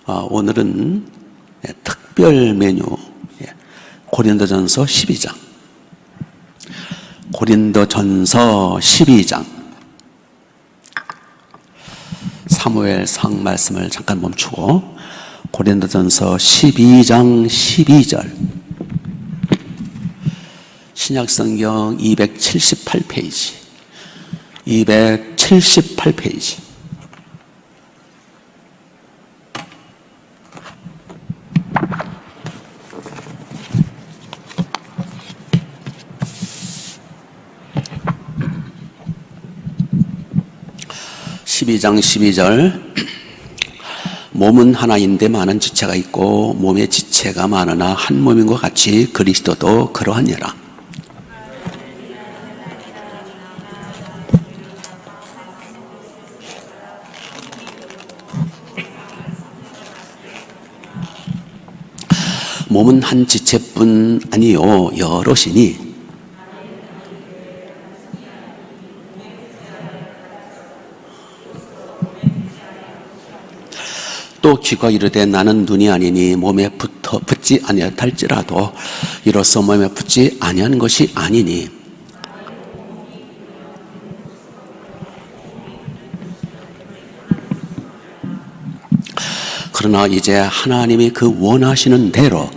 오늘은 특별 메뉴 고린도전서 12장 고린도전서 12장 사무엘상 말씀을 잠깐 멈추고 고린도전서 12장 12절 신약성경 278페이지 278페이지 12장 12절 몸은 하나인데 많은 지체가 있고 몸의 지체가 많으나 한 몸인 것 같이 그리스도도 그러하니라. 몸은 한 지체뿐 아니요 여럿이니 또 귀가 이르되 나는 눈이 아니니 몸에 붙지 아니할지라도 이로써 몸에 붙지 아니한 것이 아니니 그러나 이제 하나님이 그 원하시는 대로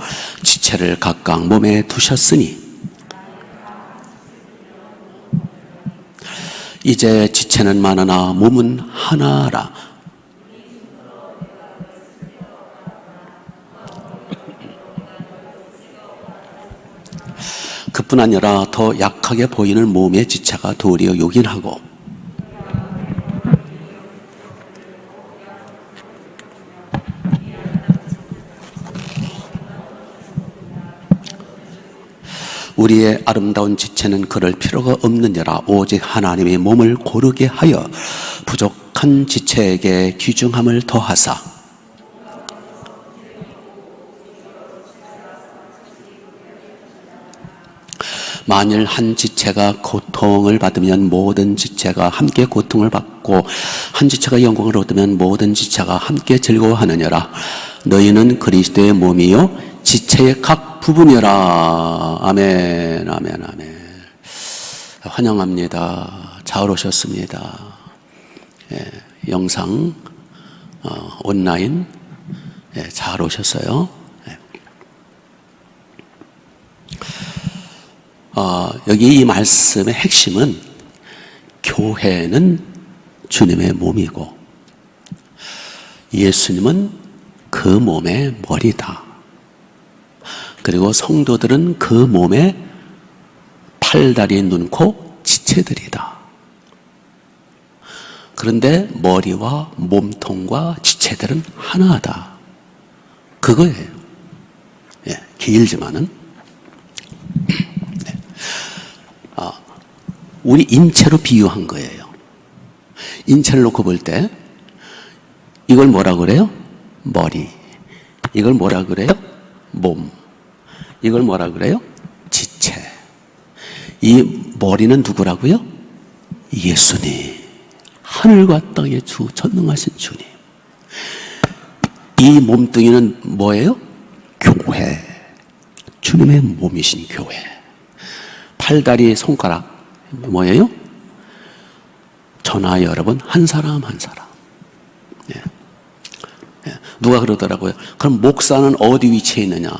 지체를 각각 몸에 두셨으니 이제 지체는 많으나 몸은 하나라. 그뿐 아니라 더 약하게 보이는 몸의 지체가 도리어 요긴하고 우리의 아름다운 지체는 그럴 필요가 없느니라. 오직 하나님이 몸을 고르게 하여 부족한 지체에게 귀중함을 더하사 만일 한 지체가 고통을 받으면 모든 지체가 함께 고통을 받고 한 지체가 영광을 얻으면 모든 지체가 함께 즐거워하느니라. 너희는 그리스도의 몸이요 지체의 각 부분이라. 아멘, 아멘, 아멘. 환영합니다. 잘 오셨습니다. 영상 온라인 잘 오셨어요. 여기 이 말씀의 핵심은 교회는 주님의 몸이고 예수님은 그 몸의 머리다. 그리고 성도들은 그 몸의 팔다리 눈코 지체들이다. 그런데 머리와 몸통과 지체들은 하나다. 그거예요. 길지만은 우리 인체로 비유한 거예요. 인체를 놓고 볼 때 이걸 뭐라 그래요? 머리. 이걸 뭐라 그래요? 몸. 이걸 뭐라 그래요? 지체. 이 머리는 누구라고요? 예수님. 하늘과 땅의 주 전능하신 주님. 이 몸뚱이는 뭐예요? 교회. 주님의 몸이신 교회. 팔다리 손가락 뭐예요? 저나 여러분 한 사람 한 사람. 누가 그러더라고요. 그럼 목사는 어디 위치해 있느냐?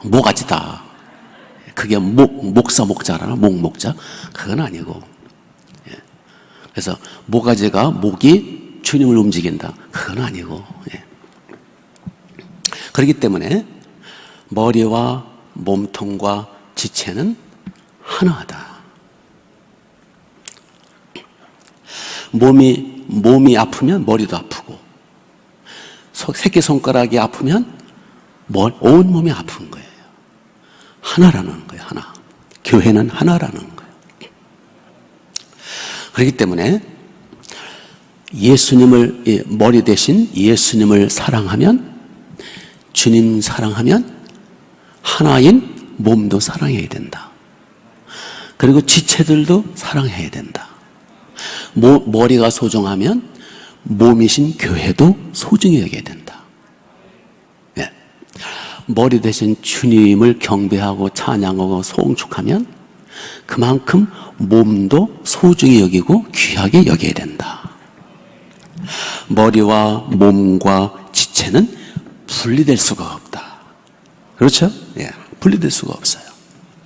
모가지다. 그게 목사 목자라나 목목자? 그건 아니고. 그래서 모가지가 목이 주님을 움직인다. 그건 아니고. 그렇기 때문에 머리와 몸통과 지체는 하나다. 몸이 아프면 머리도 아프고 새끼손가락이 아프면 온 몸이 아픈 거예요. 하나라는 거예요. 하나. 교회는 하나라는 거예요. 그렇기 때문에 예수님을 머리 대신 예수님을 사랑하면 주님 사랑하면 하나인 몸도 사랑해야 된다. 그리고 지체들도 사랑해야 된다. 머리가 소중하면 몸이신 교회도 소중히 여겨야 된다. 머리 대신 주님을 경배하고 찬양하고 송축하면 그만큼 몸도 소중히 여기고 귀하게 여겨야 된다. 머리와 몸과 지체는 분리될 수가 없다. 그렇죠? 예, 분리될 수가 없어요.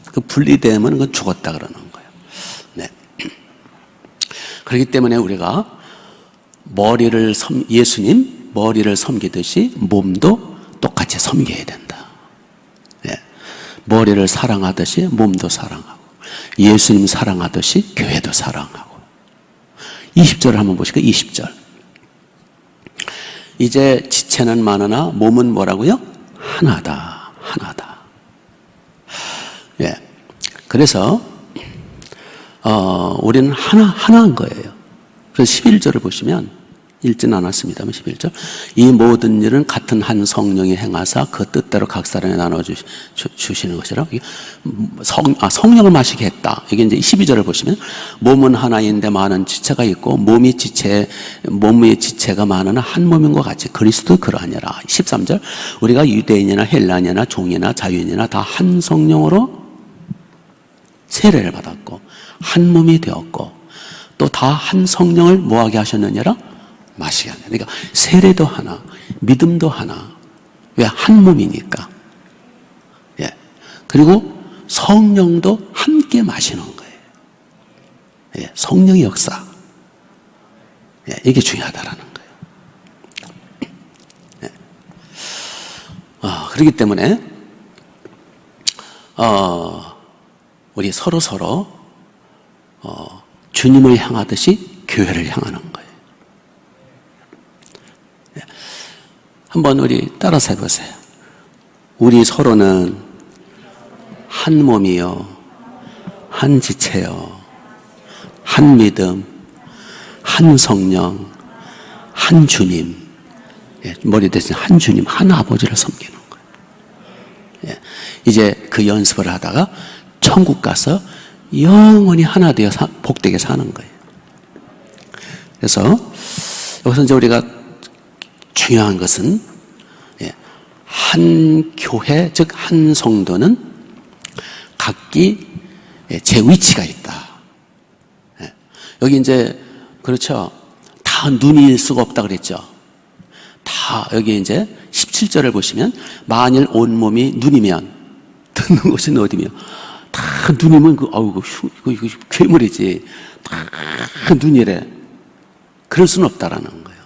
그 분리되면 그건 죽었다 그러는 거예요. 네. 그렇기 때문에 우리가 예수님 머리를 섬기듯이 몸도 똑같이 섬겨야 된다. 예. 머리를 사랑하듯이 몸도 사랑하고 예수님 사랑하듯이 교회도 사랑하고. 20절을 한번 보실까요? 20절. 이제 지체는 많으나 몸은 뭐라고요? 하나다. 하나다. 예. 그래서 우리는 하나인 거예요. 그래서 11절을 보시면 읽지는 않았습니다만 11절. 이 모든 일은 같은 한 성령이 행하사 그 뜻대로 각 사람에 나눠 주시는 것이라. 성령을 마시게 했다. 이게 이제 12절을 보시면 몸은 하나인데 많은 지체가 있고 몸의 지체가 많으나 한 몸인 것 같이 그리스도 그러하니라. 13절. 우리가 유대인이나 헬라인이나 종이나 자유인이나 다 한 성령으로 세례를 받았고 한 몸이 되었고 또 다 한 성령을 뭐하게 하셨느냐라? 마시게 하느냐. 그러니까 세례도 하나, 믿음도 하나. 왜? 한 몸이니까. 예. 그리고 성령도 함께 마시는 거예요. 예. 성령의 역사. 예. 이게 중요하다라는 거예요. 예. 그렇기 때문에 우리 서로 주님을 향하듯이 교회를 향하는 거예요. 한번 우리 따라서 해보세요. 우리 서로는 한 몸이요, 한 지체요, 한 믿음, 한 성령, 한 주님. 예, 머리 대신 한 주님, 한 아버지를 섬기는 거예요. 예, 이제 그 연습을 하다가 천국 가서 영원히 하나 되어 복되게 사는 거예요. 그래서 여기서 이제 우리가 중요한 것은 한 교회, 즉 한 성도는 각기 제 위치가 있다. 여기 이제 그렇죠. 다 눈일 수가 없다 그랬죠. 다 여기 이제 17절을 보시면 만일 온 몸이 눈이면 듣는 것은 어디며 다 눈이면 이거 괴물이지. 다 눈이래. 그럴 수는 없다라는 거예요.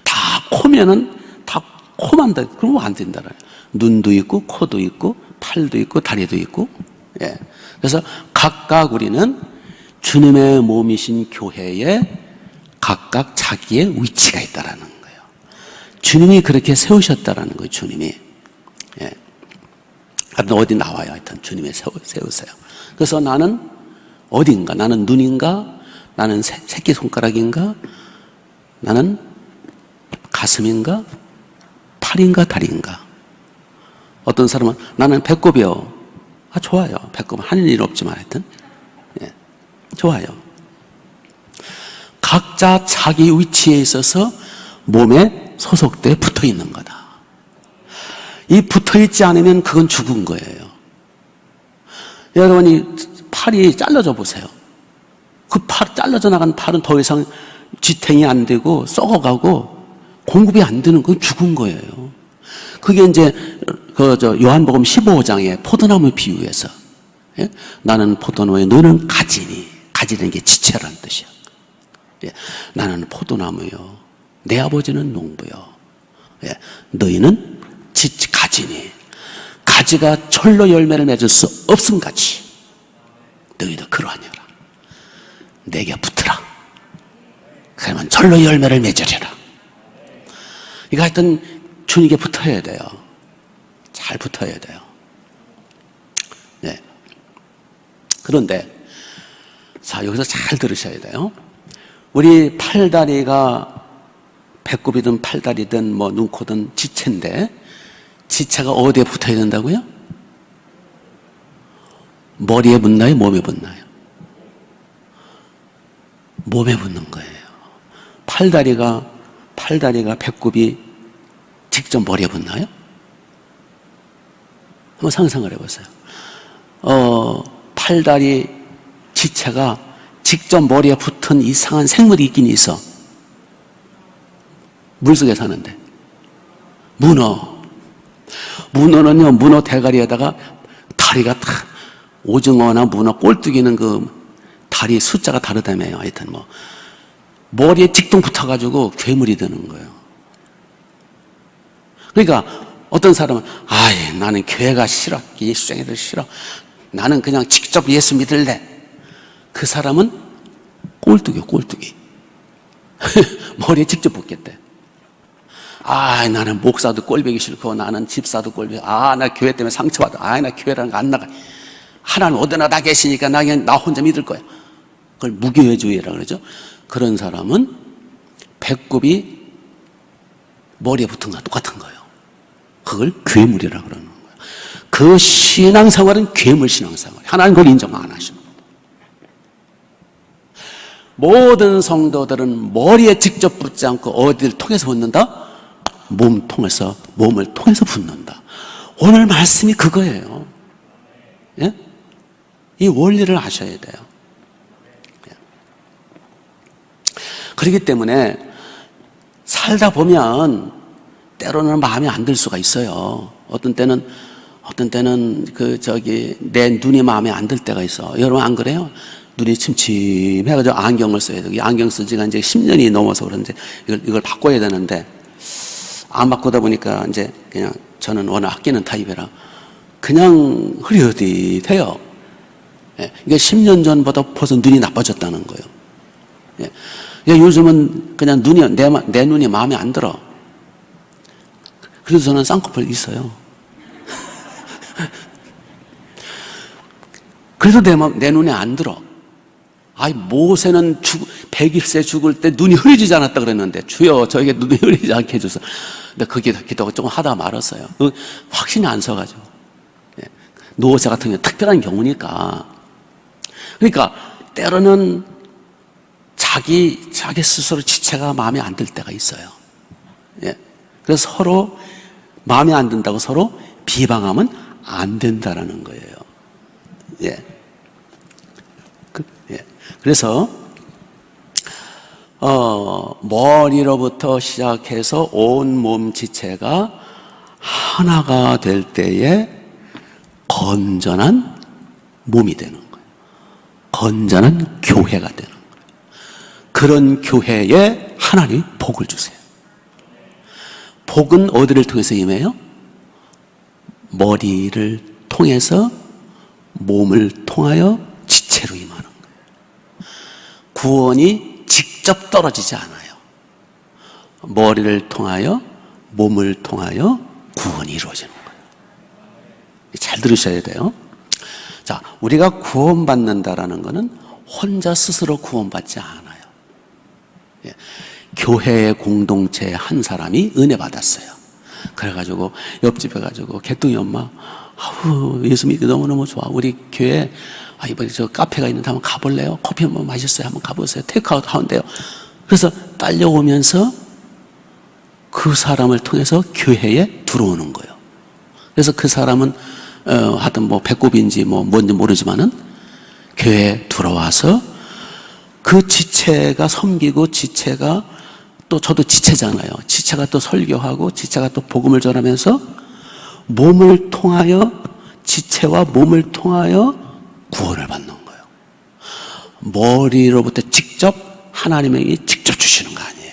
다 코면은 다 코만 다 그러면 안 된다라요. 눈도 있고 코도 있고 팔도 있고 다리도 있고. 예. 그래서 각각 우리는 주님의 몸이신 교회에 각각 자기의 위치가 있다라는 거예요. 주님이 그렇게 세우셨다라는 거예요. 주님이. 예. 하여튼 어디 나와요. 하여튼 주님이 세우세요. 그래서 나는 어딘가? 나는 눈인가? 나는 새끼손가락인가? 나는 가슴인가? 팔인가? 다리인가? 어떤 사람은 나는 배꼽이요. 좋아요. 배꼽은 하는 일 없지만 하여튼. 예. 좋아요. 각자 자기 위치에 있어서 몸에 소속돼 붙어 있는 거다. 이 붙어 있지 않으면 그건 죽은 거예요. 여러분이 팔이 잘라져 보세요. 그 잘라져 나간 팔은 더 이상 지탱이 안 되고 썩어가고 공급이 안 되는 건 죽은 거예요. 그게 이제 요한복음 15장에 포도나무 비유에서 예? 나는 포도나무에 너는 가지니. 가지는 게 지체라는 뜻이야. 예? 나는 포도나무요. 내 아버지는 농부요. 예? 너희는 가지니. 가지가 철로 열매를 맺을 수 없음 같이 너희도 그러하니라. 내게 붙으라. 그러면 절로 열매를 맺으리라. 이거 하여튼 주님께 붙어야 돼요. 잘 붙어야 돼요. 네. 그런데 자 여기서 잘 들으셔야 돼요. 우리 팔다리가 배꼽이든 팔다리든 뭐 눈코든 지체인데 지체가 어디에 붙어야 된다고요? 머리에 붙나요? 몸에 붙나요? 몸에 붙는 거예요. 팔다리가 배꼽이 직접 머리에 붙나요? 한번 상상을 해보세요. 팔다리 지체가 직접 머리에 붙은 이상한 생물이 있긴 있어. 물속에 사는데. 문어는요, 문어 대가리에다가 다리가 다 오징어나 문어 꼴뚜기는 그 다리 숫자가 다르다며요. 하여튼 뭐 머리에 직동 붙어가지고 괴물이 되는 거예요. 그러니까 어떤 사람은 나는 교회가 싫어, 예수쟁이들 싫어, 나는 그냥 직접 예수 믿을래. 그 사람은 꼴뚜기요, 꼴뚜기. 머리에 직접 붙겠대. 나는 목사도 꼴보기 싫고, 나는 집사도 꼴보기, 나 교회 때문에 상처받아. 나 교회라는 거 안 나가. 하나님 어디나 다 계시니까 나 혼자 믿을 거야. 그걸 무교회주의라고 그러죠. 그런 사람은 배꼽이 머리에 붙은 거랑 똑같은 거예요. 그걸 괴물이라고 그러는 거예요. 그 신앙생활은 괴물 신앙생활. 하나님 그걸 인정 안 하시는 거예요. 모든 성도들은 머리에 직접 붙지 않고 어디를 통해서 붙는다? 몸을 통해서 붙는다. 오늘 말씀이 그거예요. 예? 이 원리를 아셔야 돼요. 그렇기 때문에 살다 보면 때로는 마음에 안 들 수가 있어요. 어떤 때는 내 눈이 마음에 안 들 때가 있어. 여러분 안 그래요? 눈이 침침해가지고 안경을 써야 돼. 안경 쓴 지가 이제 10년이 넘어서 그런지 이걸 바꿔야 되는데 안 바꾸다 보니까 이제 그냥 저는 워낙 아끼는 타입이라 그냥 흐릿해요. 예, 이게 10년 전보다 벌써 눈이 나빠졌다는 거예요. 예, 요즘은 그냥 내 눈이 마음에 안 들어. 그래서 저는 쌍꺼풀 있어요. 그래서 내 눈에 안 들어. 모세는 100세 죽을 때 눈이 흐려지지 않았다 그랬는데 주여 저에게 눈이 흐리지 않게 해줘서. 근데 그 기도가 조금 하다 말았어요. 확신이 안 서가지고. 노세 같은 경우 특별한 경우니까. 그러니까 때로는 자기 스스로 지체가 마음에 안 들 때가 있어요. 그래서 서로 마음에 안 든다고 서로 비방하면 안 된다라는 거예요. 그래서 머리로부터 시작해서 온 몸 지체가 하나가 될 때에 건전한 몸이 되는 거예요. 건전한 교회가 되는 거예요. 그런 교회에 하나님이 복을 주세요. 복은 어디를 통해서 임해요? 머리를 통해서 몸을 통하여 지체로 임하는 거예요. 구원이 직접 떨어지지 않아요. 머리를 통하여 몸을 통하여 구원이 이루어지는 거예요. 잘 들으셔야 돼요. 자, 우리가 구원받는다라는 것은 혼자 스스로 구원받지 않아요. 교회의 공동체 한 사람이 은혜 받았어요. 그래가지고 옆집에 가지고 개똥이 엄마, 예수 믿기 너무너무 좋아. 우리 교회 이번에 저 카페가 있는데 한번 가볼래요? 커피 한번 마셨어요? 한번 가보세요. 테이크아웃 하는데요. 그래서 딸려오면서 그 사람을 통해서 교회에 들어오는 거예요. 그래서 그 사람은 하여튼 배꼽인지 뭔지 모르지만은 교회에 들어와서 그 지체가 섬기고 지체가 또 저도 지체잖아요. 지체가 또 설교하고 지체가 또 복음을 전하면서 몸을 통하여 지체와 몸을 통하여 구원을 받는 거예요. 머리로부터 직접 하나님이 직접 주시는 거 아니에요.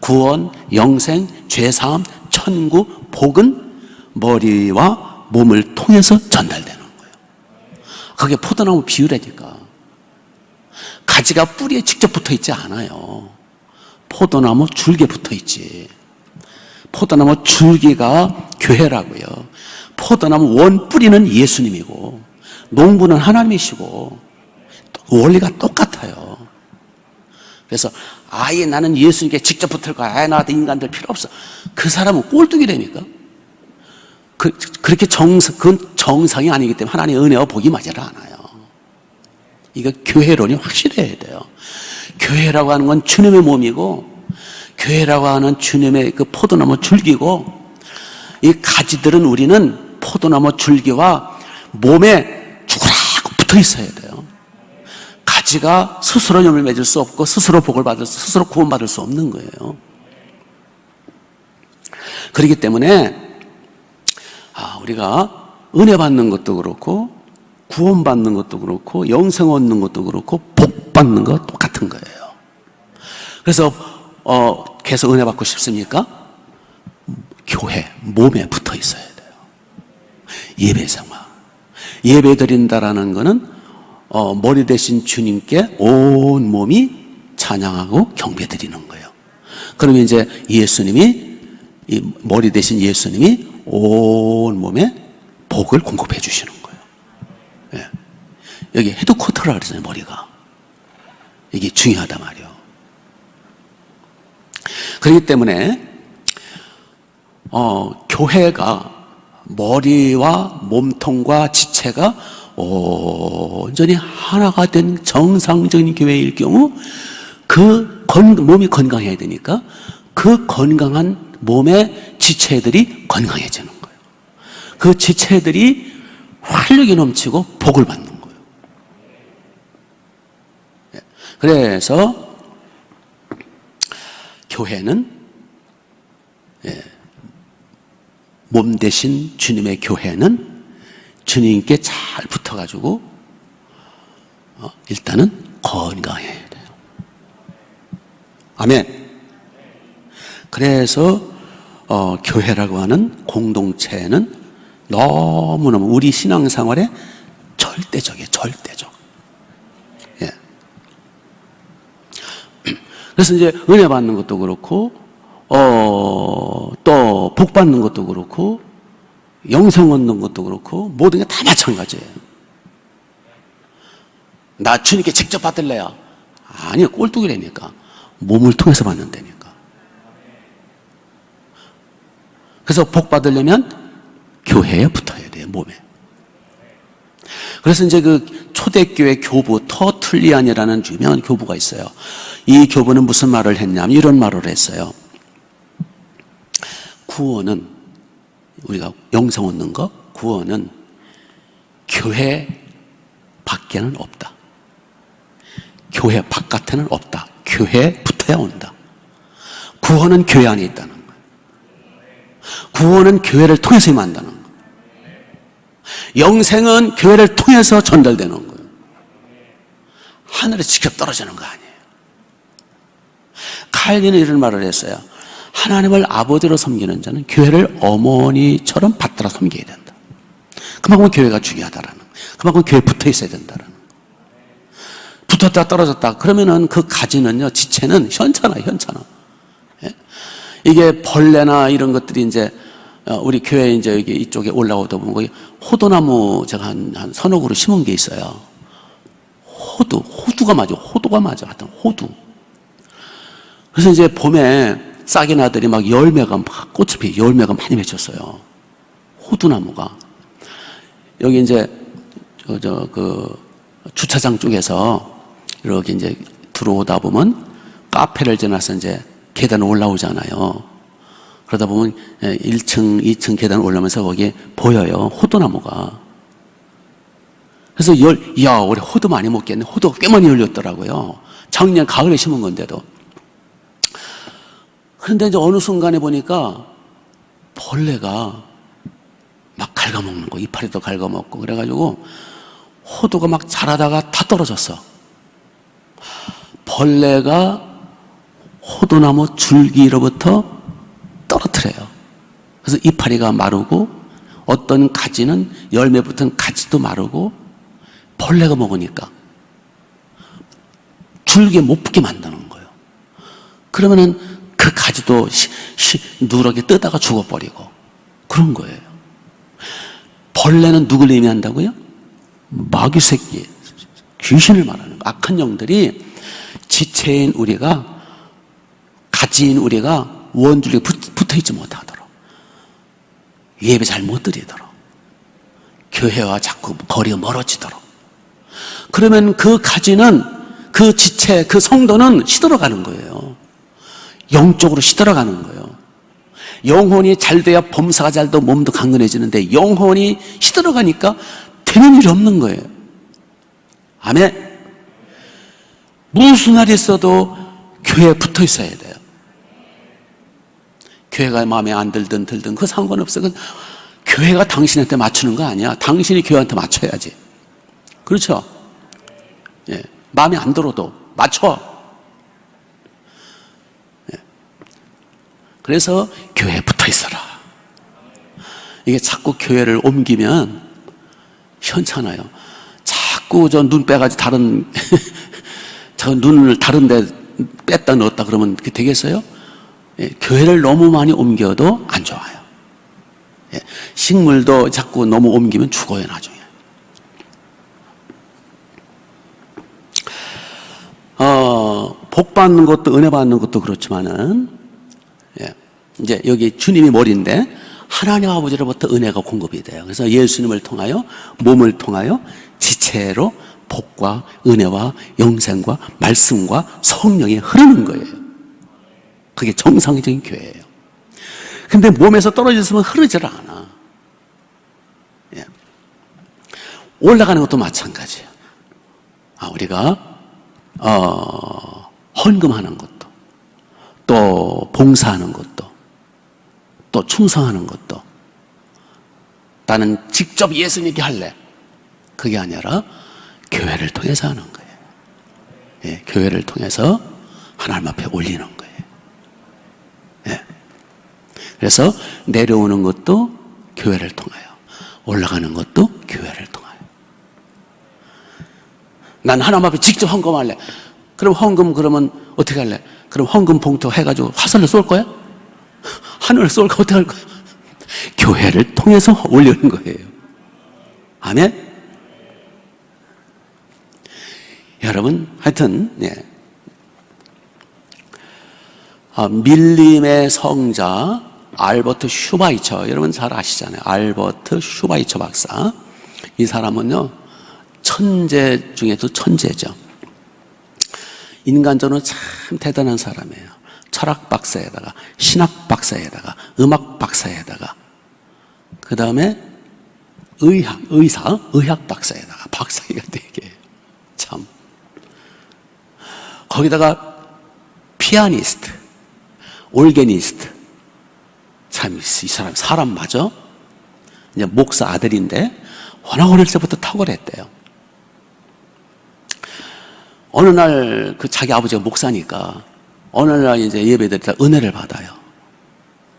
구원, 영생, 죄사함, 천국, 복은 머리와 몸을 통해서 전달되는 거예요. 그게 포도나무 비유라니까. 가지가 뿌리에 직접 붙어 있지 않아요. 포도나무 줄기에 붙어 있지. 포도나무 줄기가 교회라고요. 포도나무 원 뿌리는 예수님이고 농부는 하나님이시고 원리가 똑같아요. 그래서 나는 예수님께 직접 붙을 거야. 나한테 인간들 필요 없어. 그 사람은 꼴뚜기라니까. 그렇게 그건 정상이 아니기 때문에 하나님의 은혜와 복이 맞지를 않아요. 이거 교회론이 확실해야 돼요. 교회라고 하는 건 주님의 몸이고 교회라고 하는 주님의 그 포도나무 줄기고 이 가지들은 우리는 포도나무 줄기와 몸에 쭈그라고 붙어 있어야 돼요. 가지가 스스로 열매 맺을 수 없고 스스로 스스로 구원받을 수 없는 거예요. 그렇기 때문에 우리가 은혜 받는 것도 그렇고 구원받는 것도 그렇고 영생 얻는 것도 그렇고 복 받는 것 똑같은 거예요. 그래서 계속 은혜 받고 싶습니까? 교회 몸에 붙어 있어야 돼요. 예배 생활. 예배 드린다라는 것은 머리 대신 주님께 온 몸이 찬양하고 경배 드리는 거예요. 그러면 이제 예수님이 이 머리 대신 예수님이 온 몸에 복을 공급해 주시는 거예요. 예. 여기 헤드쿼터라 그러잖아요. 머리가. 이게 중요하단 말이에요. 그렇기 때문에 교회가 머리와 몸통과 지체가 온전히 하나가 된 정상적인 교회일 경우 몸이 건강해야 되니까 그 건강한 몸의 지체들이 건강해지는 거예요. 그 지체들이 활력이 넘치고 복을 받는 거예요. 그래서 교회는 몸 대신 주님의 교회는 주님께 잘 붙어가지고 일단은 건강해야 돼요. 아멘. 그래서 교회라고 하는 공동체는 너무너무 우리 신앙생활에 절대적이에요. 절대적. 예. 그래서 이제 은혜 받는 것도 그렇고 또 복 받는 것도 그렇고 영생 얻는 것도 그렇고 모든 게 다 마찬가지예요. 나 주님께 직접 받을래요? 아니요. 꼴뚜기라니까. 몸을 통해서 받는다니까. 그래서 복 받으려면 교회에 붙어야 돼요. 몸에. 그래서 이제 그 초대교회 교부 터툴리안이라는 유명한 교부가 있어요. 이 교부는 무슨 말을 했냐면 이런 말을 했어요. 구원은 우리가 영생 얻는 거, 구원은 교회 밖에는 없다. 교회 바깥에는 없다. 교회에 붙어야 온다. 구원은 교회 안에 있다는 거예요. 구원은 교회를 통해서 임한다는 거예요. 영생은 교회를 통해서 전달되는 거예요. 하늘에 직접 떨어지는 거 아니에요. 칼빈은 이런 말을 했어요. 하나님을 아버지로 섬기는 자는 교회를 어머니처럼 받들어 섬겨야 된다. 그만큼 교회가 중요하다라는 거예요. 그만큼 교회에 붙어 있어야 된다라는 거예요. 붙었다 떨어졌다 그러면은 그 가지는요, 지체는 현찮아요. 예? 이게 벌레나 이런 것들이 이제 우리 교회 이제 여기 이쪽에 올라오다 보면 거기 호두나무 제가 한 서너 그루 심은 게 있어요. 호두가 맞아. 하여튼 호두. 그래서 이제 봄에 싹이 나더니 막 열매가 막 꽃을 피 열매가 많이 맺혔어요. 호두나무가. 여기 이제 그 주차장 쪽에서 이렇게 이제 들어오다 보면 카페를 지나서 이제 계단 올라오잖아요. 그러다 보면 1층, 2층 계단 올라오면서 거기에 보여요. 호두나무가. 그래서 올해 호두 많이 먹겠네. 호두가 꽤 많이 열렸더라고요. 작년 가을에 심은 건데도. 그런데 이제 어느 순간에 보니까 벌레가 막 갉아먹는 거, 이파리도 갉아먹고 그래가지고 호두가 막 자라다가 다 떨어졌어. 벌레가 호두나무 줄기로부터 떨어뜨려요. 그래서 이파리가 마르고 어떤 가지는 열매 붙은 가지도 마르고 벌레가 먹으니까 줄기에 못 붙게 만드는 거예요. 그러면은 그 가지도 누렇게 뜨다가 죽어버리고 그런 거예요. 벌레는 누굴 의미한다고요? 마귀 새끼, 귀신을 말하는 거. 악한 영들이 지체인 우리가, 가지인 우리가 원줄기에 붙어있지 못하도록, 예배 잘 못 드리도록, 교회와 자꾸 거리가 멀어지도록. 그러면 그 가지는, 그 지체, 그 성도는 시들어가는 거예요. 영적으로 시들어가는 거예요. 영혼이 잘 돼야 범사가 잘 되고 몸도 강건해지는데 영혼이 시들어가니까 되는 일이 없는 거예요. 아멘. 무슨 날이 있어도 교회에 붙어 있어야 돼요. 교회가 마음에 안 들든 그거 상관없어요. 교회가 당신한테 맞추는 거 아니야. 당신이 교회한테 맞춰야지. 그렇죠? 예. 마음에 안 들어도 맞춰. 예. 그래서 교회에 붙어 있어라. 이게 자꾸 교회를 옮기면 현찮아요. 자꾸 저 눈 빼가지고 다른 저 눈을 다른 데 뺐다 넣었다 그러면 그게 되겠어요? 예. 교회를 너무 많이 옮겨도 안 좋아요. 예. 식물도 자꾸 너무 옮기면 죽어요, 나중에. 복 받는 것도 은혜 받는 것도 그렇지만은, 예, 이제 여기 주님이 머리인데 하나님 아버지로부터 은혜가 공급이 돼요. 그래서 예수님을 통하여 몸을 통하여 지체로 복과 은혜와 영생과 말씀과 성령이 흐르는 거예요. 그게 정상적인 교회예요. 근데 몸에서 떨어졌으면 흐르질 않아. 예. 올라가는 것도 마찬가지예요. 우리가 헌금하는 것도, 또 봉사하는 것도, 또 충성하는 것도, 나는 직접 예수님께 할래. 그게 아니라 교회를 통해서 하는 거예요. 예, 교회를 통해서 하나님 앞에 올리는 거예요. 예. 그래서 내려오는 것도 교회를 통하여, 올라가는 것도 교회를 통하여. 난 하나님 앞에 직접 헌금할래. 그럼 헌금 그러면 어떻게 할래? 그럼 헌금 봉투 해가지고 화살로 쏠 거야? 하늘을 쏠까? 어떻게 할 거야? 교회를 통해서 올리는 거예요. 아멘? 여러분, 하여튼, 예. 밀림의 성자, 알버트 슈바이처. 여러분 잘 아시잖아요. 알버트 슈바이처 박사. 이 사람은요, 천재 중에도 천재죠. 인간적으로 참 대단한 사람이에요. 철학 박사에다가, 신학 박사에다가, 음악 박사에다가, 그 다음에 의학 박사에다가, 박사가 되게 참. 거기다가 피아니스트, 올게니스트. 참, 이 사람 맞아? 이제 목사 아들인데, 워낙 어릴 때부터 탁월했대요. 어느 날 자기 아버지가 목사니까 어느 날 이제 예배 드릴 때 은혜를 받아요.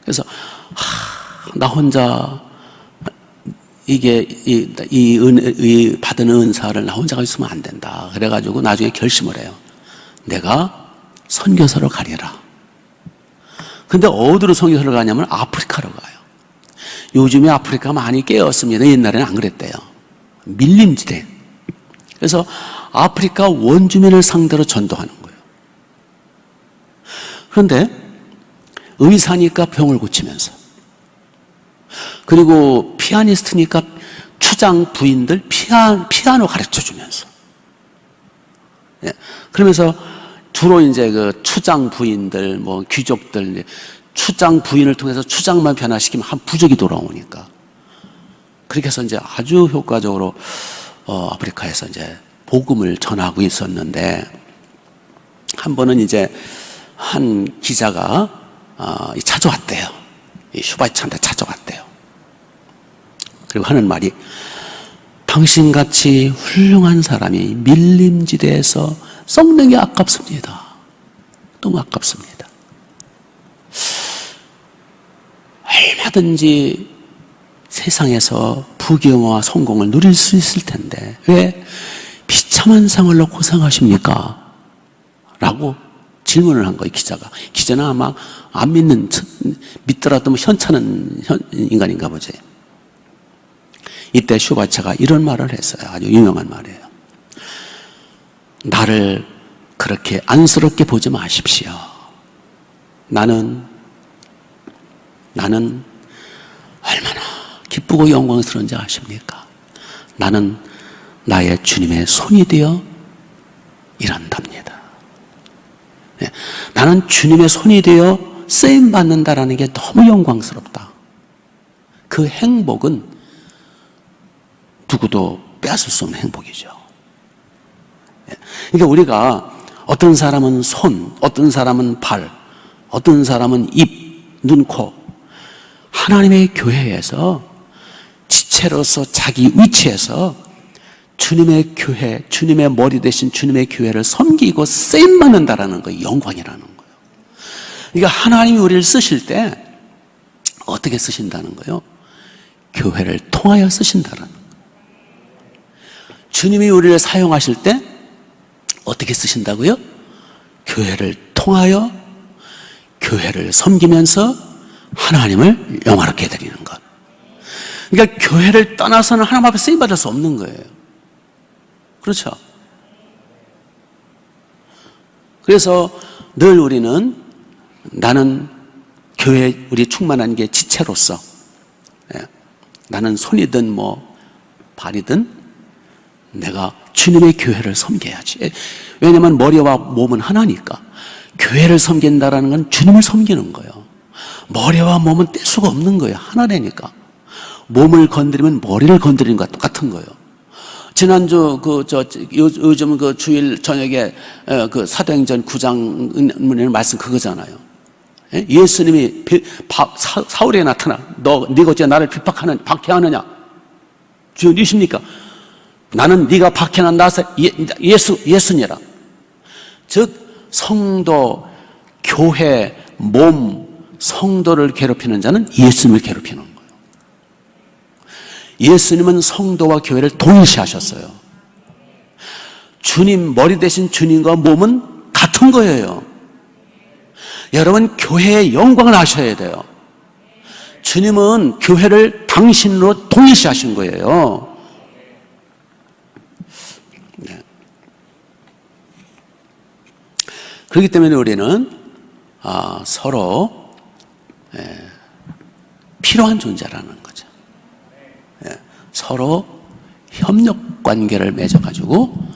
그래서 나 혼자 이 받은 은사를 나 혼자 가지고 있으면 안 된다. 그래가지고 나중에 결심을 해요. 내가 선교사로 가리라. 근데 어디로 선교사를 가냐면 아프리카로 가요. 요즘에 아프리카 많이 깨었습니다. 옛날에는 안 그랬대요. 밀림지대. 그래서 아프리카 원주민을 상대로 전도하는 거예요. 그런데 의사니까 병을 고치면서, 그리고 피아니스트니까 추장 부인들 피아노 가르쳐 주면서, 예. 그러면서 주로 이제 그 추장 부인들, 뭐 귀족들, 추장 부인을 통해서 추장만 변화시키면 한 부족이 돌아오니까, 그렇게 해서 이제 아주 효과적으로 아프리카에서 이제 복음을 전하고 있었는데, 한 번은 이제 한 기자가 찾아왔대요. 이 슈바이처한테 찾아왔대요. 그리고 하는 말이, 당신같이 훌륭한 사람이 밀림지대에서 썩는 게 아깝습니다. 너무 아깝습니다. 얼마든지 세상에서 부귀영화와 성공을 누릴 수 있을 텐데 왜 비참한 생활로 고생하십니까? 라고 질문을 한 거예요, 기자가. 기자는 아마 안 믿더라도 뭐 현찮은 인간인가 보지. 이때 슈바이처가 이런 말을 했어요. 아주 유명한 말이에요. 나를 그렇게 안쓰럽게 보지 마십시오. 나는 얼마나 기쁘고 영광스러운지 아십니까? 나는 나의 주님의 손이 되어 일한답니다. 네. 나는 주님의 손이 되어 쓰임 받는다라는 게 너무 영광스럽다. 그 행복은 누구도 빼앗을 수 없는 행복이죠. 그러니까 우리가 어떤 사람은 손, 어떤 사람은 발, 어떤 사람은 입, 눈, 코, 하나님의 교회에서 지체로서 자기 위치에서 주님의 교회, 주님의 머리 대신 주님의 교회를 섬기고 쓰임받는다라는 거예요. 영광이라는 거예요. 그러니까 하나님이 우리를 쓰실 때 어떻게 쓰신다는 거예요? 교회를 통하여 쓰신다는 거예요. 주님이 우리를 사용하실 때 어떻게 쓰신다고요? 교회를 통하여 교회를 섬기면서 하나님을 영화롭게 해드리는 것. 그러니까 교회를 떠나서는 하나님 앞에 쓰임받을 수 없는 거예요. 그렇죠? 그래서 늘 우리는 나는 교회 우리 충만한 게 지체로서 나는 손이든 뭐 발이든 내가 주님의 교회를 섬겨야지. 왜냐하면 머리와 몸은 하나니까. 교회를 섬긴다라는 건 주님을 섬기는 거예요. 머리와 몸은 뗄 수가 없는 거예요. 하나라니까. 몸을 건드리면 머리를 건드리는 것과 똑같은 거예요. 지난주 요즘 그 주일 저녁에 그 사도행전 9장 말씀 그거잖아요. 예수님이 사울에게 나타나 네가 어째 나를 박해하느냐? 주여 니십니까? 나는 네가 박해한 나사 예수니라. 즉 성도, 교회, 몸, 성도를 괴롭히는 자는 예수님을 괴롭히는 거예요. 예수님은 성도와 교회를 동일시하셨어요. 주님, 머리 대신 주님과 몸은 같은 거예요. 여러분 교회의 영광을 아셔야 돼요. 주님은 교회를 당신으로 동일시하신 거예요. 네. 그렇기 때문에 우리는 서로 필요한 존재라는 거죠. 서로 협력 관계를 맺어가지고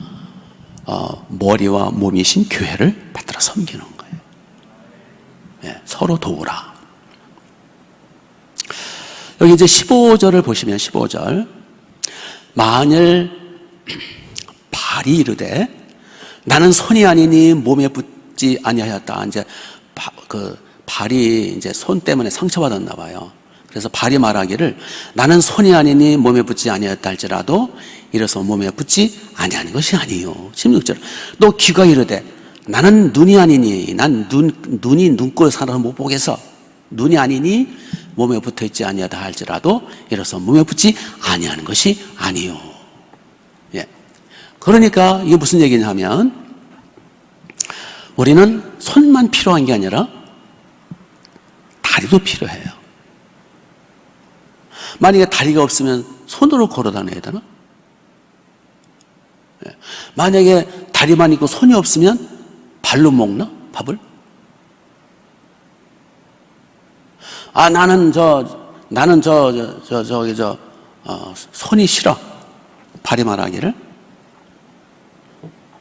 머리와 몸이신 교회를 받들어 섬기는 거예요. 서로 도우라. 여기 이제 15절을 보시면 15절 만일 발이 이르되 나는 손이 아니니 몸에 붙지 아니하였다. 이제 그 발이 이제 손 때문에 상처받았나 봐요. 그래서 발이 말하기를 나는 손이 아니니 몸에 붙지 아니하였다 할지라도 이래서 몸에 붙지 아니하는 것이 아니요. 16절 또 귀가 이르되 나는 눈이 아니니 난 눈이 눈꼴 살아서 못 보겠어. 눈이 아니니 몸에 붙어있지 아니하다 할지라도 이래서 몸에 붙지 아니하는 것이 아니요. 예. 그러니까 이게 무슨 얘기냐면 우리는 손만 필요한 게 아니라 다리도 필요해요. 만약에 다리가 없으면 손으로 걸어 다녀야 되나? 만약에 다리만 있고 손이 없으면 발로 먹나? 밥을? 나는 손이 싫어. 발이 말하기를.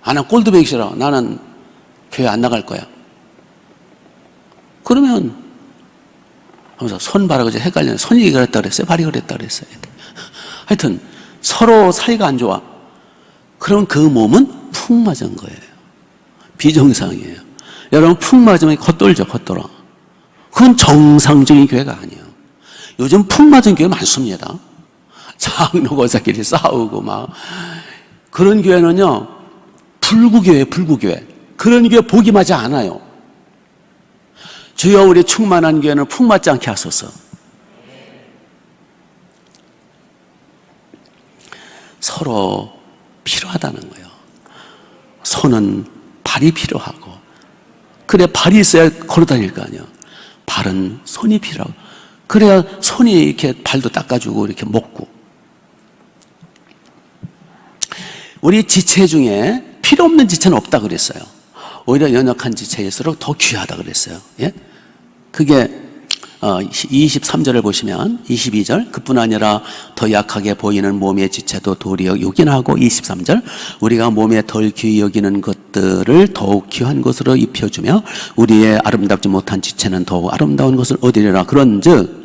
난 꼴도 보기 싫어. 나는 교회 안 나갈 거야. 그러면 하면서 손 발하고 헷갈리는 손이 그랬다 그랬어요? 발이 그랬다 그랬어요? 하여튼 서로 사이가 안 좋아. 그럼 그 몸은 푹 맞은 거예요. 비정상이에요. 여러분 푹 맞으면 겉돌죠. 겉돌아. 그건 정상적인 교회가 아니에요. 요즘 푹 맞은 교회 많습니다. 장로고사끼리 싸우고 막 그런 교회는요 불구교회. 그런 교회 복이 맞지 않아요. 주여 우리 충만한 교회는 푹 맞지 않게 하소서. 서로 필요하다는 거예요. 손은 발이 필요하고 그래 발이 있어야 걸어다닐 거 아니야. 발은 손이 필요하고 그래야 손이 이렇게 발도 닦아주고 이렇게 먹고. 우리 지체 중에 필요 없는 지체는 없다 그랬어요. 오히려 연약한 지체일수록 더 귀하다 그랬어요. 예? 그게 23절을 보시면 22절 그뿐 아니라 더 약하게 보이는 몸의 지체도 도리어 요긴하고 23절 우리가 몸에 덜 귀히 여기는 것 것들을 더욱 귀한 것으로 입혀주며 우리의 아름답지 못한 지체는 더욱 아름다운 것을 얻으리라. 그런즉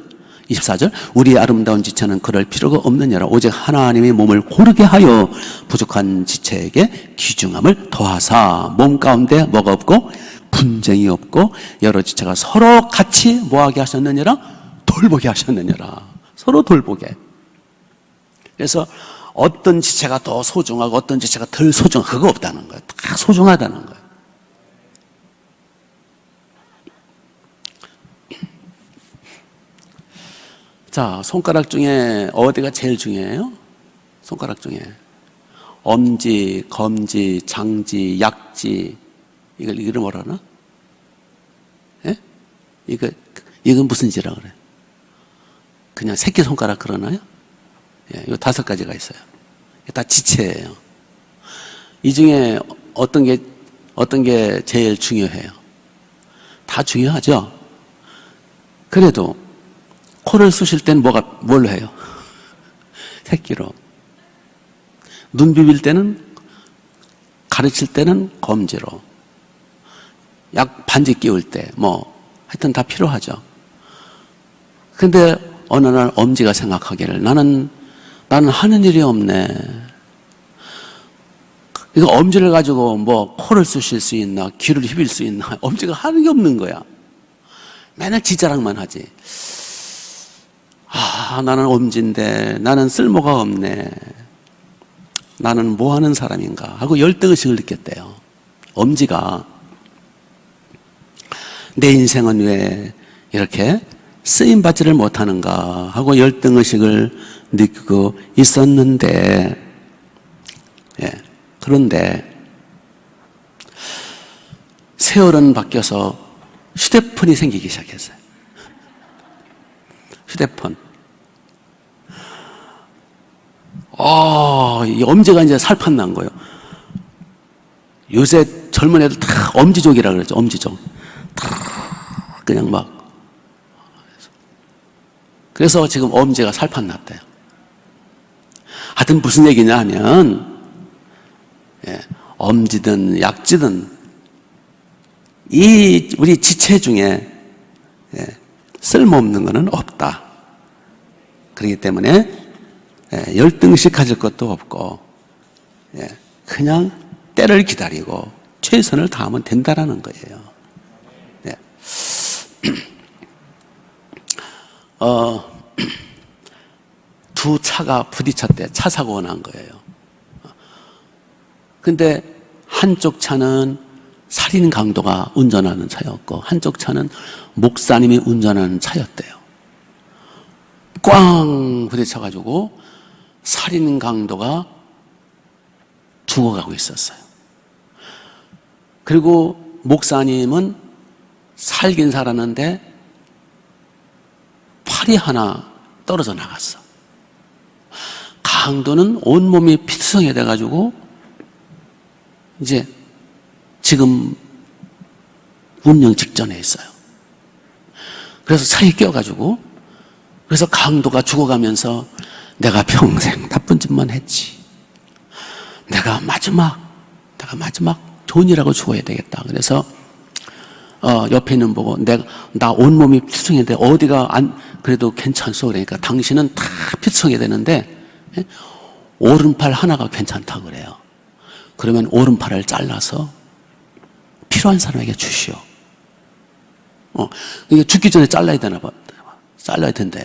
24절 우리의 아름다운 지체는 그럴 필요가 없느니라. 오직 하나님이 몸을 고르게 하여 부족한 지체에게 귀중함을 더하사 몸 가운데 뭐가 없고 분쟁이 없고 여러 지체가 서로 같이 뭐하게 하셨느니라? 돌보게 하셨느니라. 서로 돌보게. 그래서 어떤 지체가 더 소중하고 어떤 지체가 덜 소중하고 그거 없다는 거예요. 다 소중하다는 거예요. 자, 손가락 중에 어디가 제일 중요해요? 손가락 중에 엄지, 검지, 장지, 약지 이걸 뭐라 하나? 예? 이건 무슨 지라 그래? 그냥 새끼손가락 그러나요? 예, 요 5가지가 있어요. 다 지체예요. 이 중에 어떤 게 제일 중요해요? 다 중요하죠? 그래도 코를 쑤실 땐 뭘로 해요? 새끼로. 눈 비빌 때는, 가르칠 때는 검지로. 약 반지 끼울 때, 하여튼 다 필요하죠. 근데 어느 날 엄지가 생각하기를 나는 하는 일이 없네. 이거 엄지를 가지고 코를 쑤실 수 있나, 귀를 휘빌 수 있나, 엄지가 하는 게 없는 거야. 맨날 지자랑만 하지. 나는 엄지인데 나는 쓸모가 없네. 나는 뭐 하는 사람인가 하고 열등의식을 느꼈대요. 엄지가 내 인생은 왜 이렇게 쓰임받지를 못하는가 하고 열등의식을 느끼고 있었는데, 예, 그런데 세월은 바뀌어서 휴대폰이 생기기 시작했어요. 휴대폰. 이 엄지가 이제 살판 난 거예요. 요새 젊은 애들 다 엄지족이라 그러죠. 엄지족. 다 그냥 그래서 지금 엄지가 살판 났대요. 하여튼 무슨 얘기냐 하면, 엄지든 약지든 우리 지체 중에 쓸모없는 것은 없다. 그렇기 때문에 열등의식 가질 것도 없고 그냥 때를 기다리고 최선을 다하면 된다라는 거예요. 두 차가 부딪혔대. 차 사고가 난 거예요. 근데 한쪽 차는 살인 강도가 운전하는 차였고 한쪽 차는 목사님이 운전하는 차였대요. 꽝 부딪혀가지고 살인 강도가 죽어가고 있었어요. 그리고 목사님은 살긴 살았는데 팔이 하나 떨어져 나갔어. 강도는 온몸이 피투성이 돼가지고 이제 지금 운명 직전에 있어요. 그래서 차에 껴가지고 그래서 강도가 죽어가면서 내가 평생 나쁜 짓만 했지. 내가 마지막 좋은 일하고 죽어야 되겠다. 그래서 옆에 있는 보고 나 온몸이 피투성인데 어디가 그래도 괜찮소. 그러니까 당신은 다 피투성이 되는데 오른팔 하나가 괜찮다 그래요. 그러면 오른팔을 잘라서 필요한 사람에게 주시오. 이게 죽기 전에 잘라야 되나 봐. 잘라야 된대요.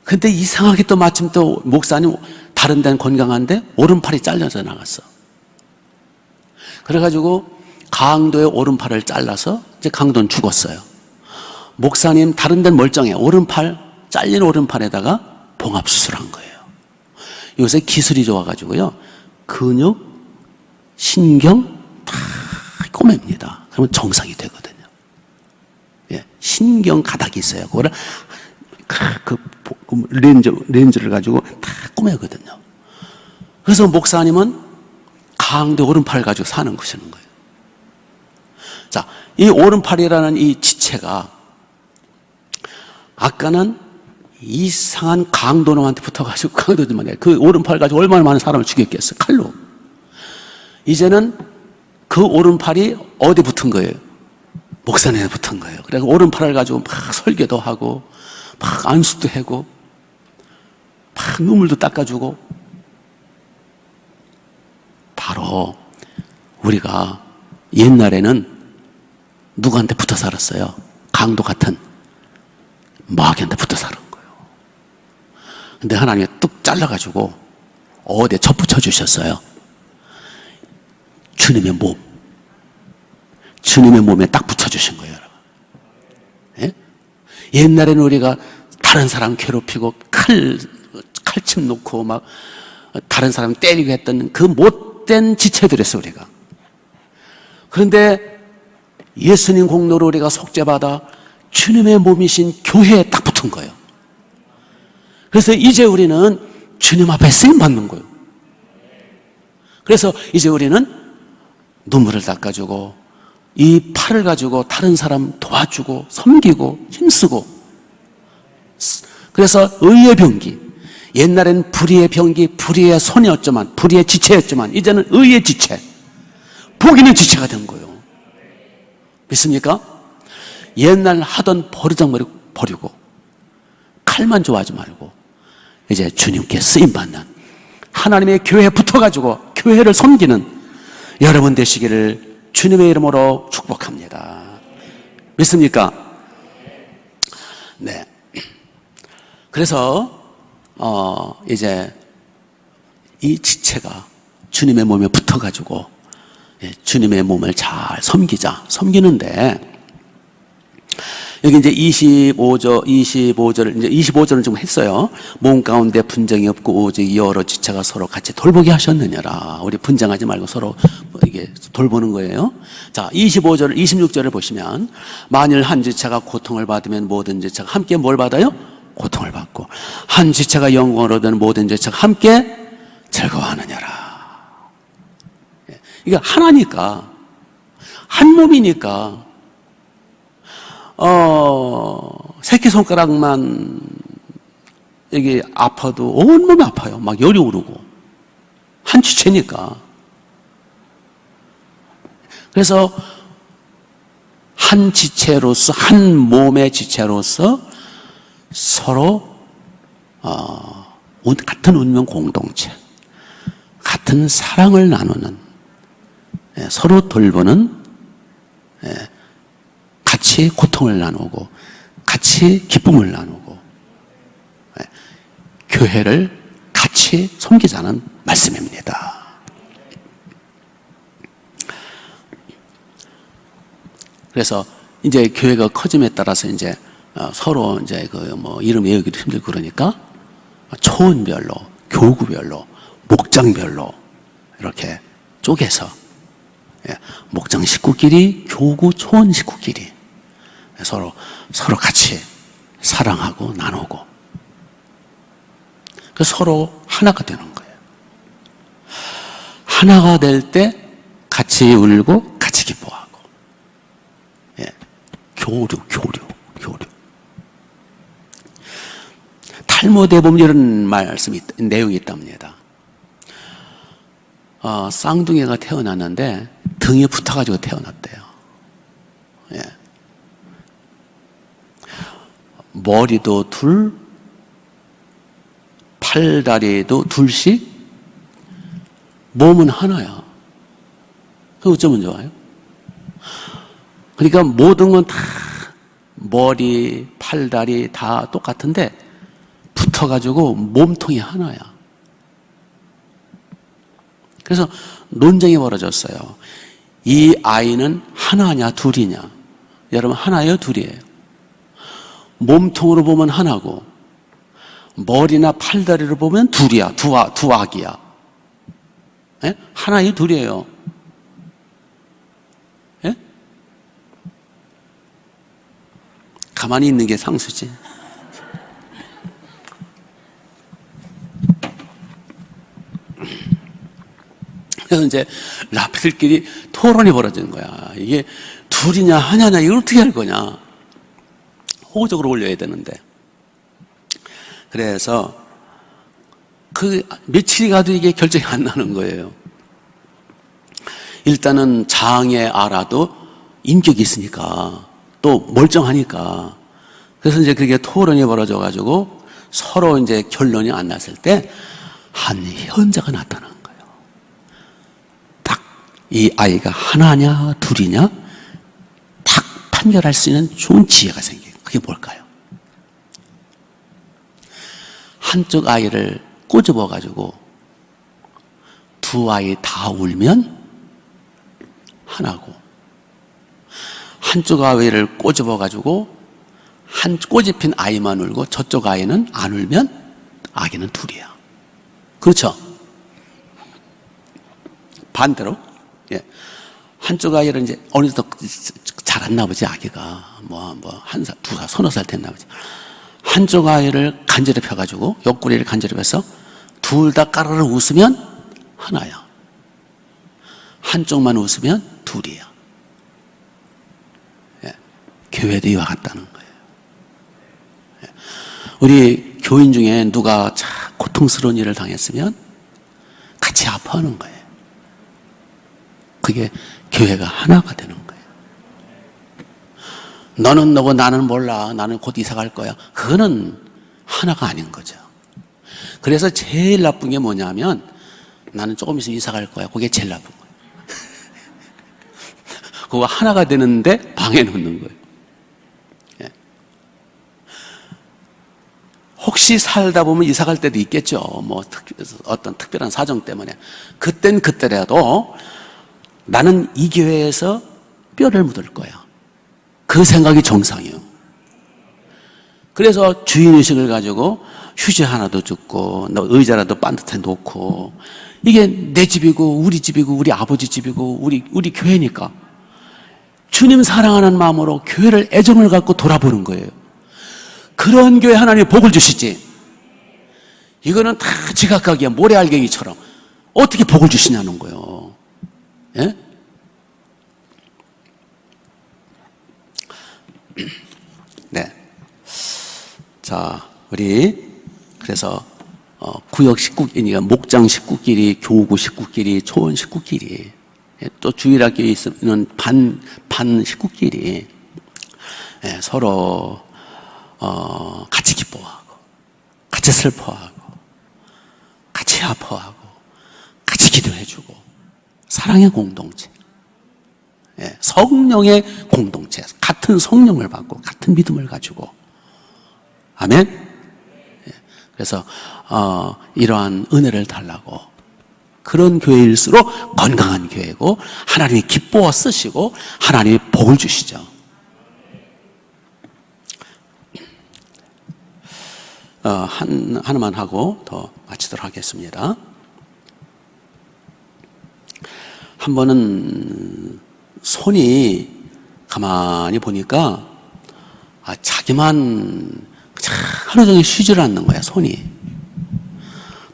근데 이상하게 또 마침 또 목사님 다른 데는 건강한데 오른팔이 잘려서 나갔어. 그래가지고 강도의 오른팔을 잘라서 이제 강도는 죽었어요. 목사님 다른 데는 멀쩡해. 잘린 오른팔에다가 봉합수술한 거예요. 요새 기술이 좋아가지고요. 근육, 신경 다 꼬맵니다. 그러면 정상이 되거든요. 신경 가닥이 있어요. 그거를 렌즈를 가지고 다 꼬매거든요. 그래서 목사님은 강도 오른팔을 가지고 사는 것이는 거예요. 자, 이 오른팔이라는 이 지체가 아까는 이상한 강도놈한테 붙어가지고 강도들만 해. 그 오른팔 가지고 얼마나 많은 사람을 죽였겠어. 칼로. 이제는 그 오른팔이 어디 붙은 거예요? 목선에 붙은 거예요. 그래서 오른팔을 가지고 막 설교도 하고 막 안수도 하고 막 눈물도 닦아주고. 바로 우리가 옛날에는 누구한테 붙어 살았어요? 강도 같은 마귀한테 붙어 사는 거예요. 근데 하나님이 뚝 잘라가지고 어디에 접붙여 주셨어요? 주님의 몸. 주님의 몸에 딱 붙여주신 거예요, 여러분. 예? 옛날에는 우리가 다른 사람 괴롭히고 칼침 놓고 막 다른 사람 때리고 했던 그 못된 지체들이었어, 우리가. 그런데 예수님 공로로 우리가 속죄받아 주님의 몸이신 교회에 딱 붙은 거예요. 그래서 이제 우리는 주님 앞에 쓰임 받는 거예요. 그래서 이제 우리는 눈물을 닦아주고 이 팔을 가지고 다른 사람 도와주고 섬기고 힘쓰고. 그래서 의의 병기, 옛날엔 불의의 병기, 불의의 손이었지만, 불의의 지체였지만 이제는 의의 지체, 복 있는 지체가 된 거예요. 믿습니까? 옛날 하던 버르장머리 버리고 칼만 좋아하지 말고 이제 주님께 쓰임받는 하나님의 교회에 붙어가지고 교회를 섬기는 여러분 되시기를 주님의 이름으로 축복합니다. 믿습니까? 네. 그래서 이제 이 지체가 주님의 몸에 붙어가지고 주님의 몸을 잘 섬기는데, 여기 이제 25절을 좀 했어요. 몸 가운데 분쟁이 없고 오직 여러 지체가 서로 같이 돌보게 하셨느냐라. 우리 분쟁하지 말고 서로 이게 돌보는 거예요. 자, 26절을 보시면, 만일 한 지체가 고통을 받으면 모든 지체가 함께 뭘 받아요? 고통을 받고, 한 지체가 영광을 얻으면 모든 지체가 함께 즐거워하느냐라. 이게 하나니까, 한 몸이니까, 새끼손가락만 이게 아파도 온몸이 아파요. 막 열이 오르고. 한 지체니까. 그래서 한 지체로서, 한 몸의 지체로서 서로, 같은 운명 공동체, 같은 사랑을 나누는, 서로 돌보는, 같이 고통을 나누고 같이 기쁨을 나누고 교회를 같이 섬기자는 말씀입니다. 그래서 이제 교회가 커짐에 따라서 이제 서로 이제 이름 외우기도 힘들고 그러니까 초원별로, 교구별로, 목장별로 이렇게 쪼개서 목장 식구끼리, 교구, 초원 식구끼리 서로 같이 사랑하고 나누고, 서로 하나가 되는 거예요. 하나가 될 때 같이 울고 같이 기뻐하고, 교류. 탈무드에 보면 이런 내용이 있답니다. 쌍둥이가 태어났는데 등에 붙어가지고 태어났대요. 머리도 둘, 팔다리도 둘씩, 몸은 하나야. 그 어쩌면 좋아요? 그러니까 모든 건 다 머리, 팔다리 다 똑같은데 붙어가지고 몸통이 하나야. 그래서 논쟁이 벌어졌어요. 이 아이는 하나냐 둘이냐? 여러분, 하나예요 둘이에요? 몸통으로 보면 하나고 머리나 팔다리를 보면 둘이야. 두 아기야. 하나예요 둘이에요? 가만히 있는 게 상수지. 그래서 이제 라피들끼리 토론이 벌어진 거야. 이게 둘이냐 하나냐 이걸 어떻게 할 거냐. 호적으로 올려야 되는데. 그래서 며칠이 가도 이게 결정이 안 나는 거예요. 일단은 장애 알아도 인격이 있으니까 또 멀쩡하니까 그래서 이제 그게 토론이 벌어져 가지고 서로 이제 결론이 안 났을 때 한 현자가 나타난 거예요. 딱 이 아이가 하나냐 둘이냐 딱 판별할 수 있는 좋은 지혜가 생겨요. 그게 뭘까요? 한쪽 아이를 꼬집어 가지고 두 아이 다 울면 하나고, 한쪽 아이를 꼬집어 가지고 한 꼬집힌 아이만 울고 저쪽 아이는 안 울면 아기는 둘이야. 그렇죠? 반대로, 예. 한쪽 아이를 이제 어느덧 자랐나 보지, 아기가. 한 살, 두 살, 서너 살 됐나 보지. 한쪽 아이를 간지럽혀가지고, 옆구리를 간지럽혀서 둘 다 까르르 웃으면 하나야. 한쪽만 웃으면 둘이야. 예. 교회도 이와 같다는 거예요. 예. 우리 교인 중에 누가 참 고통스러운 일을 당했으면 같이 아파하는 거예요. 그게 교회가 하나가 되는 거예요. 너는 너고 나는 몰라. 나는 곧 이사 갈 거야. 그거는 하나가 아닌 거죠. 그래서 제일 나쁜 게 뭐냐면 나는 조금 있으면 이사 갈 거야. 그게 제일 나쁜 거예요. 그거 하나가 되는데 방해 놓는 거예요. 예. 혹시 살다 보면 이사 갈 때도 있겠죠. 어떤 특별한 사정 때문에. 그땐 그때라도 나는 이 교회에서 뼈를 묻을 거야. 그 생각이 정상이에요. 그래서 주인의식을 가지고 휴지 하나도 줍고 의자라도 반듯해 놓고, 이게 내 집이고 우리 집이고 우리 아버지 집이고 우리 교회니까 주님 사랑하는 마음으로 교회를 애정을 갖고 돌아보는 거예요. 그런 교회 하나님이 복을 주시지. 이거는 다 지각하기야 모래알갱이처럼 어떻게 복을 주시냐는 거예요. 예? 네. 자, 우리 그래서 구역 식구끼리, 목장 식구끼리, 교구 식구끼리, 초원 식구끼리, 또 주일학교에 있는 반 식구끼리 서로 같이 기뻐하고, 같이 슬퍼하고, 같이 아파하고, 같이 기도해주고, 사랑의 공동체, 성령의 공동체, 같은 성령을 받고 같은 믿음을 가지고, 아멘. 그래서 이러한 은혜를 달라고, 그런 교회일수록 건강한 교회고 하나님이 기뻐 쓰시고 하나님이 복을 주시죠. 하나만 하고 더 마치도록 하겠습니다. 한 번은 손이 가만히 보니까 자기만 하루 종일 쉬질 않는 거야. 손이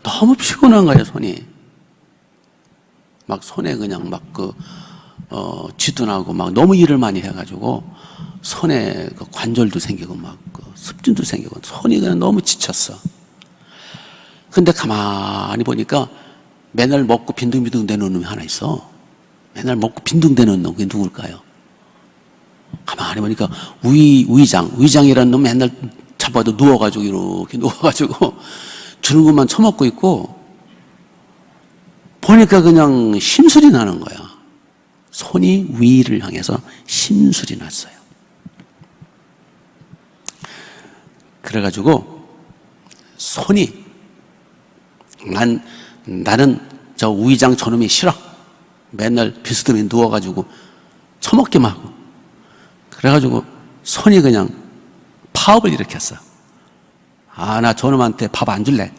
너무 피곤한 거야. 손이 막 손에 그냥 쥐도 나고 막 너무 일을 많이 해가지고 손에 관절도 생기고 습진도 생기고 손이 그냥 너무 지쳤어. 근데 가만히 보니까 맨날 먹고 빈둥빈둥 대는 놈이 하나 있어. 맨날 먹고 빈둥대는 놈, 그게 누굴까요? 가만히 보니까 위장이라는 놈 맨날 잡아도 누워가지고 이렇게 누워가지고 주는 것만 처먹고 있고, 보니까 그냥 심술이 나는 거야. 손이 위를 향해서 심술이 났어요. 그래가지고 손이 나는 저 위장 저놈이 싫어. 맨날 비스듬히 누워가지고 처먹기만 하고. 그래가지고 손이 그냥 파업을 일으켰어. 나 저놈한테 밥 안 줄래.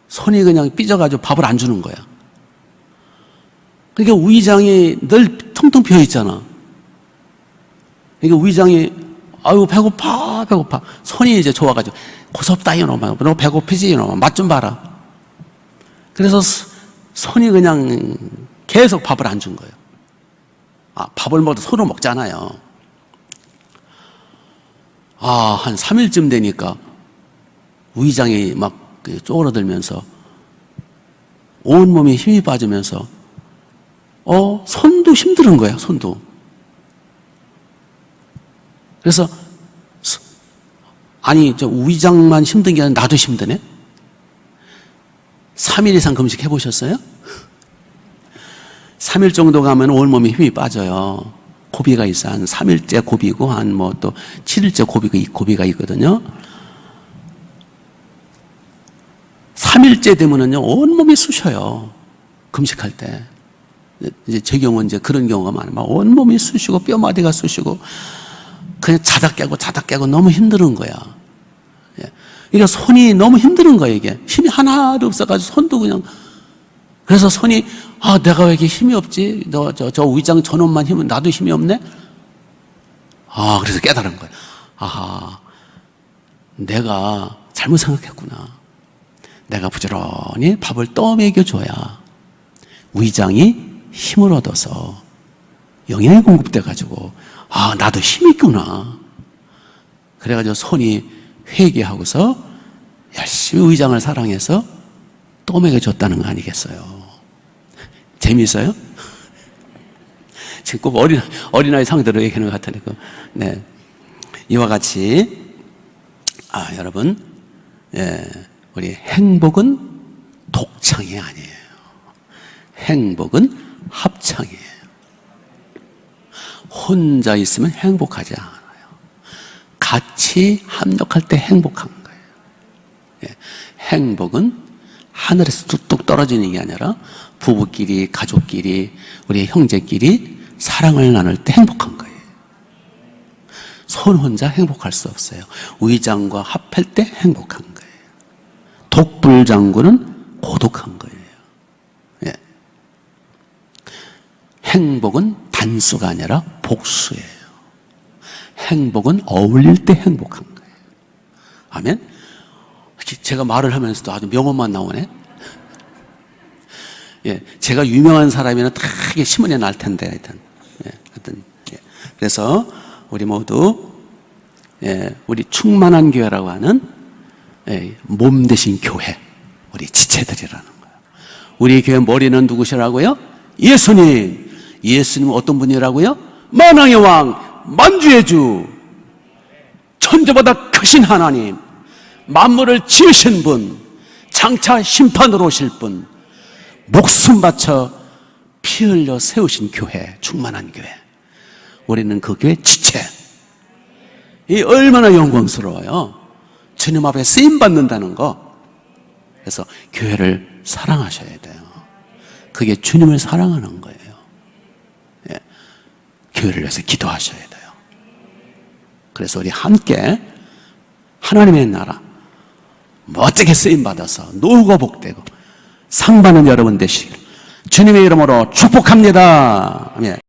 손이 그냥 삐져가지고 밥을 안 주는 거야. 그러니까 위장이 늘 텅텅 비어 있잖아. 그러니까 위장이 아유 배고파. 손이 이제 좋아가지고 고섭다 이놈아, 너 배고프지 이놈아, 맛 좀 봐라. 그래서 손이 그냥 계속 밥을 안 준 거예요. 밥을 먹어도 손으로 먹잖아요. 한 3일쯤 되니까 위장이 막 쪼그라들면서 온몸에 힘이 빠지면서 손도 힘든 거야, 손도. 그래서, 저 위장만 힘든 게 아니라 나도 힘드네? 3일 이상 금식 해보셨어요? 3일 정도 가면 온몸에 힘이 빠져요. 고비가 있어. 한 3일째 고비고, 또 7일째 고비가 있거든요. 3일째 되면은요, 온몸이 쑤셔요. 금식할 때. 이제 제 경우는 이제 그런 경우가 많아요. 온몸이 쑤시고, 뼈마디가 쑤시고, 그냥 자다 깨고 너무 힘든 거야. 그러니까 손이 너무 힘든 거야, 이게. 힘이 하나도 없어가지고 손도 그냥. 그래서 손이, 내가 왜 이렇게 힘이 없지? 저 위장 전원만 힘은 나도 힘이 없네? 그래서 깨달은 거야. 내가 잘못 생각했구나. 내가 부지런히 밥을 떠먹여줘야 위장이 힘을 얻어서 영양이 공급돼가지고, 나도 힘이 있구나. 그래가지고 손이 회개하고서 열심히 위장을 사랑해서 떠먹여줬다는 거 아니겠어요? 재미있어요? 지금 꼭 어린아이 상대로 얘기하는 것 같으니까. 네. 이와 같이, 여러분, 우리 행복은 독창이 아니에요. 행복은 합창이에요. 혼자 있으면 행복하지 않아요. 같이 합력할 때 행복한 거예요. 행복은 하늘에서 뚝뚝 떨어지는 게 아니라 부부끼리, 가족끼리, 우리 형제끼리 사랑을 나눌 때 행복한 거예요. 손 혼자 행복할 수 없어요. 위장과 합할 때 행복한 거예요. 독불장군은 고독한 거예요. 행복은 단수가 아니라 복수예요. 행복은 어울릴 때 행복한 거예요. 아멘? 제가 말을 하면서도 아주 명언만 나오네? 제가 유명한 사람이면 다 신문에 날 텐데, 하여튼. 그래서 우리 모두, 우리 충만한 교회라고 하는 몸 대신 교회, 우리 지체들이라는 거예요. 우리 교회 머리는 누구시라고요? 예수님. 예수님은 어떤 분이라고요? 만왕의 왕, 만주의 주, 천재보다 크신 하나님, 만물을 지으신 분, 장차 심판으로 오실 분, 목숨 바쳐 피 흘려 세우신 교회, 충만한 교회. 우리는 그 교회 지체. 이 얼마나 영광스러워요. 주님 앞에 쓰임 받는다는 거. 그래서 교회를 사랑하셔야 돼요. 그게 주님을 사랑하는 거예요. 교회를 위해서 기도하셔야 돼요. 그래서 우리 함께 하나님의 나라 멋지게 쓰임받아서 노후가 복되고 상 받는 여러분 되시길 주님의 이름으로 축복합니다. 아멘.